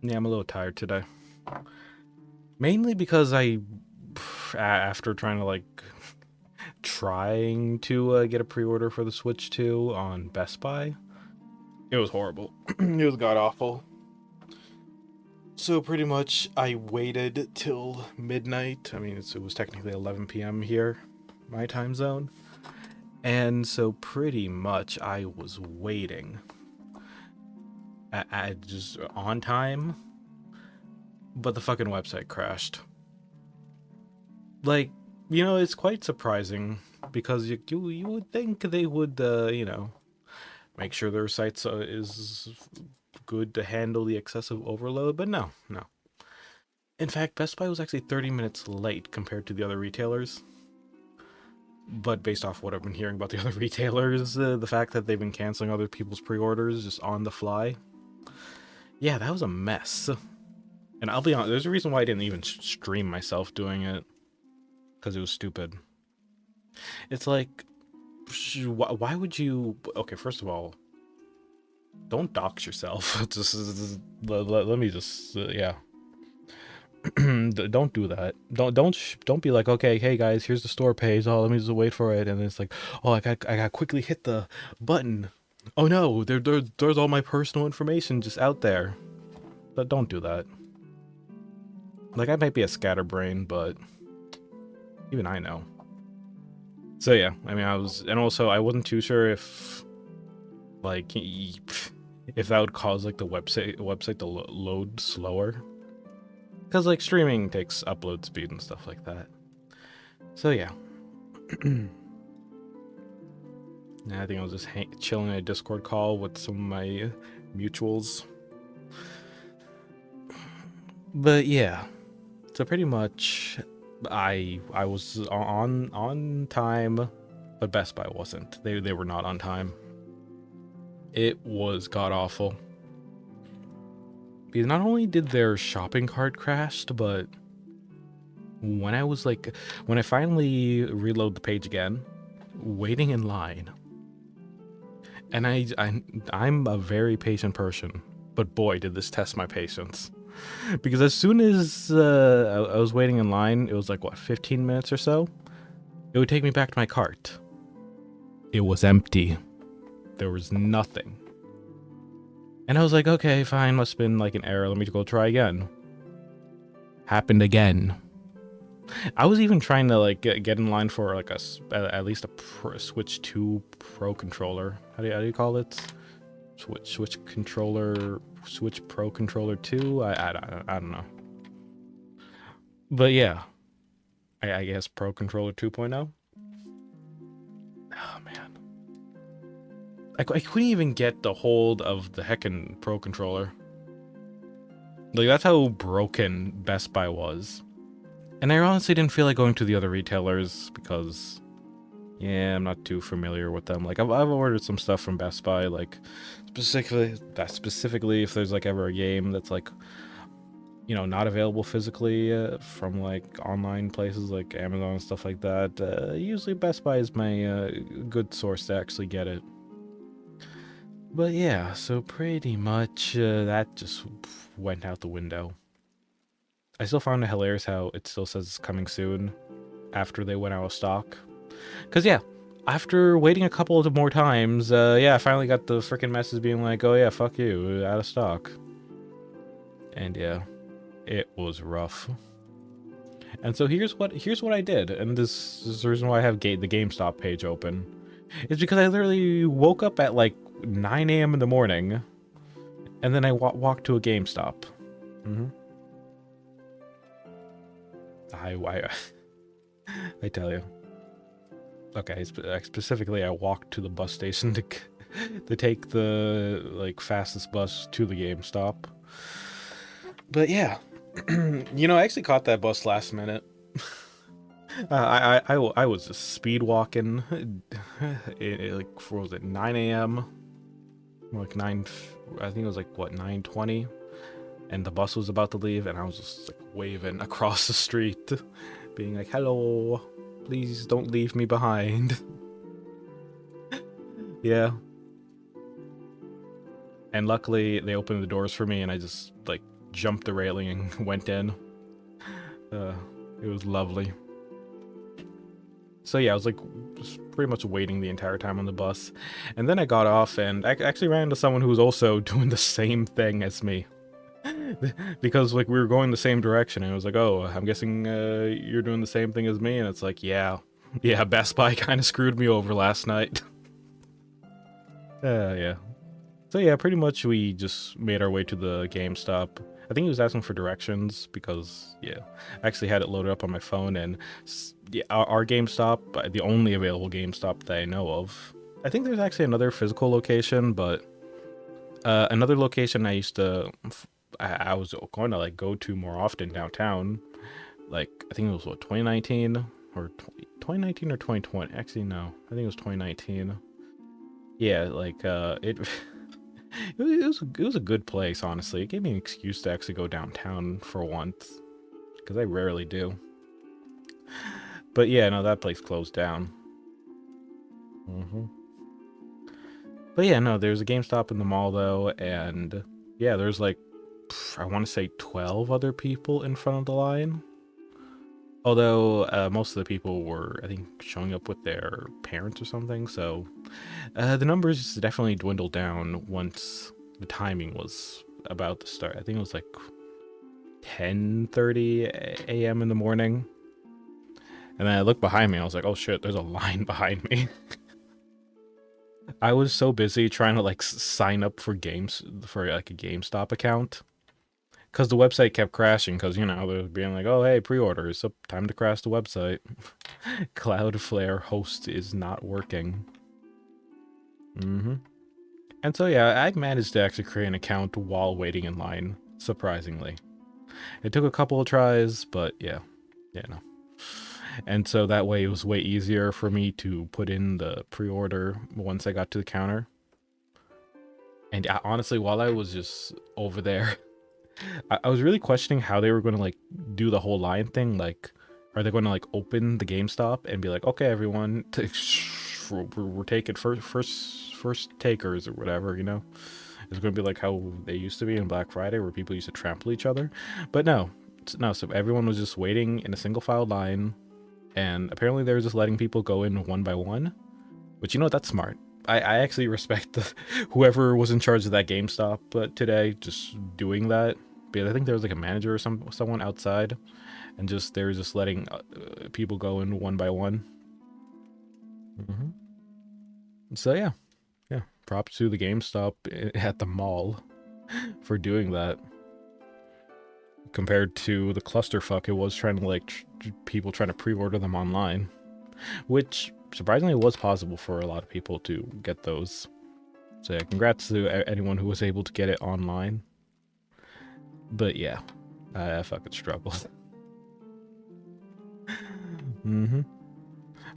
Yeah, I'm a little tired today. Mainly because after trying to trying to get a pre-order for the Switch 2 on Best Buy, it was horrible. It was god awful. So pretty much, I waited till midnight. I mean, it was technically 11 p.m. here, my time zone, and so pretty much I was waiting at just on time, but the fucking website crashed. Like, it's quite surprising because you would think they would make sure their sites is good to handle the excessive overload, but no. In fact, Best Buy was actually 30 minutes late compared to the other retailers. But based off what I've been hearing about the other retailers, the fact that they've been canceling other people's pre-orders just on the fly, yeah, that was a mess. And I'll be honest, there's a reason why I didn't even stream myself doing it, because it was stupid. It's like, why would you? Okay, first of all, don't dox yourself. Let me just yeah. Don't do that. Don't be like, okay, hey guys, here's the store page. Oh, let me just wait for it, and it's like, oh, I got quickly hit the button. Oh no, there's all my personal information just out there. But don't do that. Like, I might be a scatterbrain, but even I know. So yeah, I mean, and also I wasn't too sure if like if that would cause like the website to load slower, because like streaming takes upload speed and stuff like that. So yeah. I think I was just chilling in a Discord call with some of my mutuals. But yeah, so pretty much, I was on time, but Best Buy wasn't. They were not on time. It was god awful. Because not only did their shopping cart crashed, but when I finally reload the page again, waiting in line, and I'm a very patient person, but boy, did this test my patience. Because as soon as I was waiting in line, it was like, what, 15 minutes or so? It would take me back to my cart. It was empty. There was nothing. And I was like, okay, fine, must have been like an error. Let me go try again. Happened again. I was even trying to like get in line for like at least a Switch 2 Pro controller. How do you call it? Switch controller, Switch Pro controller 2. I don't know. But yeah, I guess Pro controller 2.0. Oh man, I couldn't even get the hold of the heckin' Pro controller. Like, that's how broken Best Buy was. And I honestly didn't feel like going to the other retailers because, yeah, I'm not too familiar with them. Like, I've ordered some stuff from Best Buy, like specifically if there's like ever a game that's like, not available physically from like online places like Amazon and stuff like that. Usually Best Buy is my good source to actually get it. But yeah, so pretty much that just went out the window. I still found it hilarious how it still says it's coming soon after they went out of stock. Because yeah, after waiting a couple of more times, yeah, I finally got the freaking message being like, oh yeah, fuck you, out of stock. And yeah, it was rough. And so here's what I did, and this is the reason why I have the GameStop page open. It's because I literally woke up at like 9 a.m. in the morning, and then I walked to a GameStop. Mm-hmm. I I tell you. Okay, specifically, I walked to the bus station to take the like fastest bus to the GameStop. But yeah, I actually caught that bus last minute. I was just speed walking, like what was it, 9 a.m. Like nine, I think it was like what 9:20, and the bus was about to leave, and I was just like waving across the street, being like, "Hello, please don't leave me behind." Yeah, and luckily they opened the doors for me, and I just like jumped the railing and went in. Uh, it was lovely. So yeah, I was like just pretty much waiting the entire time on the bus. And then I got off and I actually ran into someone who was also doing the same thing as me. Because like we were going the same direction and I was like, oh, I'm guessing you're doing the same thing as me. And it's like, yeah, Best Buy kind of screwed me over last night. Yeah. So yeah, pretty much we just made our way to the GameStop. I think he was asking for directions because yeah, I actually had it loaded up on my phone and yeah, our GameStop, the only available GameStop that I know of. I think there's actually another physical location, but another location I used to, I was going to like go to more often downtown. Like I think it was what 2019 or 2019 or 2020. Actually, no, I think it was 2019. Yeah, like it. It was a good place, honestly. It gave me an excuse to actually go downtown for once, because I rarely do. But yeah, no, that place closed down. hmm But yeah, no, there's a GameStop in the mall though, and yeah, there's like I want to say 12 other people in front of the line. Although most of the people were, I think, showing up with their parents or something. So the numbers definitely dwindled down once the timing was about to start. I think it was like 10:30 a.m. in the morning. And then I looked behind me and I was like, oh shit, there's a line behind me. I was so busy trying to like sign up for games for like a GameStop account because the website kept crashing because you know they're being like, oh hey, pre-order, so time to crash the website. Cloudflare host is not working. And so yeah, I managed to actually create an account while waiting in line, surprisingly. It took a couple of tries, but yeah, no. And so that way it was way easier for me to put in the pre-order once I got to the counter. And honestly, while I was just over there, I was really questioning how they were going to like do the whole line thing. Like, are they going to like open the GameStop and be like, okay, everyone, we're taking first takers or whatever, you know? It's going to be like how they used to be in Black Friday where people used to trample each other. But no, so everyone was just waiting in a single file line. And apparently they were just letting people go in one by one. But you know what? That's smart. I actually respect whoever was in charge of that GameStop today just doing that. Because I think there was like a manager or someone outside. And just they were just letting people go in one by one. So yeah. Props to the GameStop at the mall for doing that. Compared to the clusterfuck it was trying to like people trying to pre-order them online. Which surprisingly was possible for a lot of people to get those. So yeah, congrats to anyone who was able to get it online. But yeah, I fucking struggled.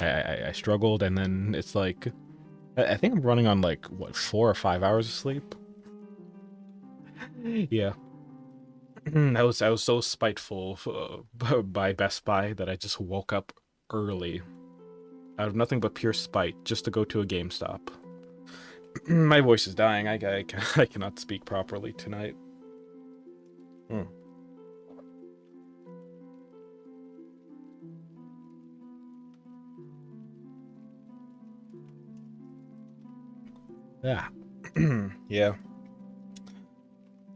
I struggled, and then it's like I think I'm running on like what 4 or 5 hours of sleep. Yeah, I was so spiteful by Best Buy that I just woke up early out of nothing but pure spite just to go to a GameStop. My voice is dying. I cannot speak properly tonight. Mm. Yeah. Yeah.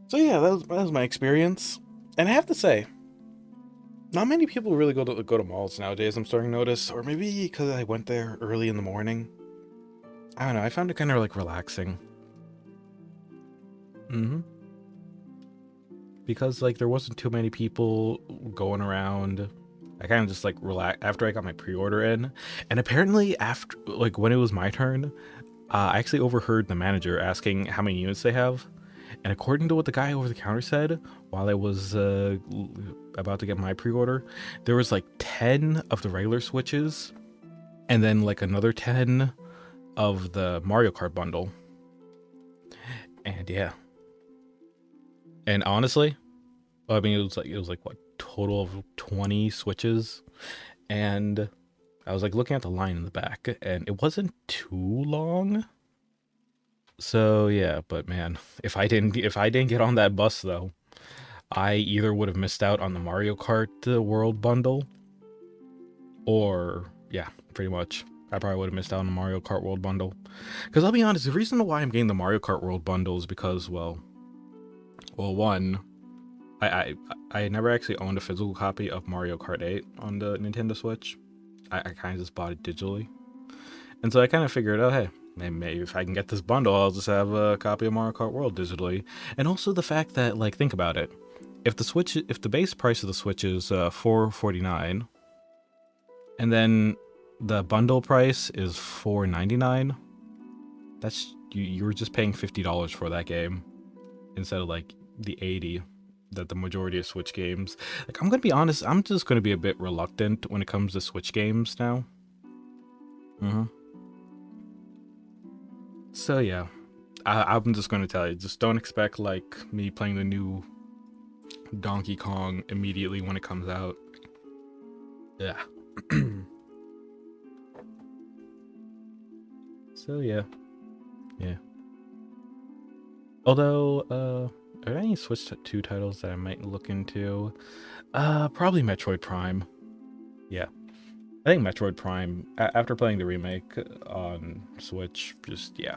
So yeah, that was my experience. And I have to say, not many people really go to malls nowadays, I'm starting to notice. Or maybe because I went there early in the morning. I don't know, I found it kind of like relaxing. Mm-hmm. Because like there wasn't too many people going around. I kind of just like relax after I got my pre-order in. And apparently after like when it was my turn, I actually overheard the manager asking how many units they have. And according to what the guy over the counter said, while I was about to get my pre-order, there was like 10 of the regular Switches, and then like another 10 of the Mario Kart bundle. And yeah, and honestly, I mean it was like what total of 20 Switches, and I was like looking at the line in the back, and it wasn't too long. So yeah, but man, if I didn't get on that bus though, I either would have missed out on the Mario Kart World Bundle, or yeah, pretty much. I probably would have missed out on the Mario Kart World Bundle. Because I'll be honest, the reason why I'm getting the Mario Kart World Bundle is because, well, one, I I, I never actually owned a physical copy of Mario Kart 8 on the Nintendo Switch. I kind of just bought it digitally. And so I kind of figured, oh, hey, maybe if I can get this bundle, I'll just have a copy of Mario Kart World digitally. And also the fact that, like, think about it. If the base price of the Switch is $449, and then the bundle price is $499, that's you're just paying $50 for that game instead of like the 80 that the majority of Switch games. Like, I'm gonna be honest, I'm just gonna be a bit reluctant when it comes to Switch games now. So yeah, I'm just gonna tell you, just don't expect like me playing the new Donkey Kong immediately when it comes out. Yeah. So yeah, yeah. Although, are there any Switch 2 titles that I might look into? Probably Metroid Prime. Yeah, I think Metroid Prime. After playing the remake on Switch, just yeah,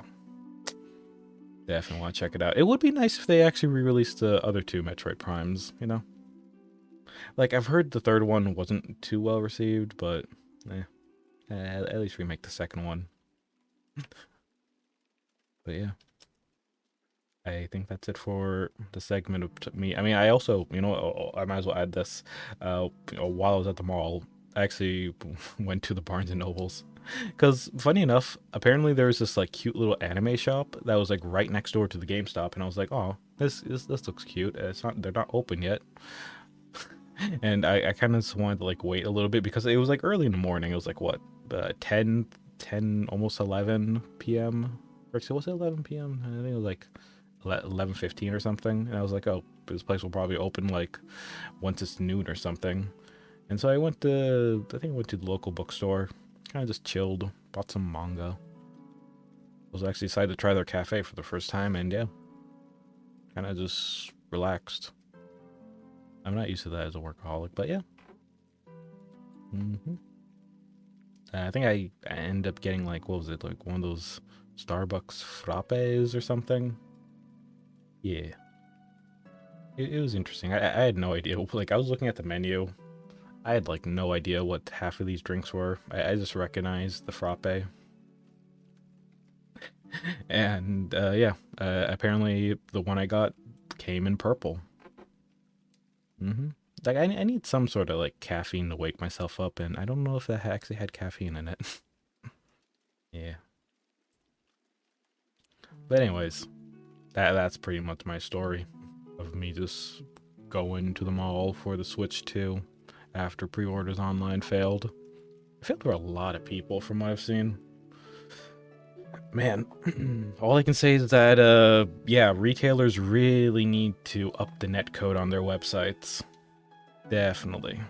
definitely want to check it out. It would be nice if they actually re-released the other two Metroid Primes. You know, like I've heard the third one wasn't too well received, but at least remake the second one. But yeah. I think that's it for the segment of me. I mean, I also, I might as well add this. While I was at the mall, I actually went to the Barnes and Nobles because, funny enough, apparently there was this like cute little anime shop that was like right next door to the GameStop, and I was like, oh, this looks cute. They're not open yet, and I kind of just wanted to like wait a little bit because it was like early in the morning. It was like what, 10, almost 11 p.m. Or so was it 11 p.m.? I think it was like 11:15 or something, and I was like, oh, this place will probably open like once it's noon or something. And so I went to the local bookstore, kind of just chilled, bought some manga. I was actually excited to try their cafe for the first time, and yeah, kind of just relaxed. I'm not used to that as a workaholic, but yeah. hmm I think I ended up getting like, what was it, like one of those Starbucks frappes or something. Yeah. It was interesting. I had no idea. Like, I was looking at the menu. I had, like, no idea what half of these drinks were. I just recognized the frappe. And, yeah. Apparently, the one I got came in purple. Like, I need some sort of, like, caffeine to wake myself up, and I don't know if that actually had caffeine in it. Yeah. But anyways, that's pretty much my story of me just going to the mall for the Switch 2 after pre-orders online failed. I feel there were a lot of people from what I've seen. Man, all I can say is that, yeah, retailers really need to up the netcode on their websites. Definitely.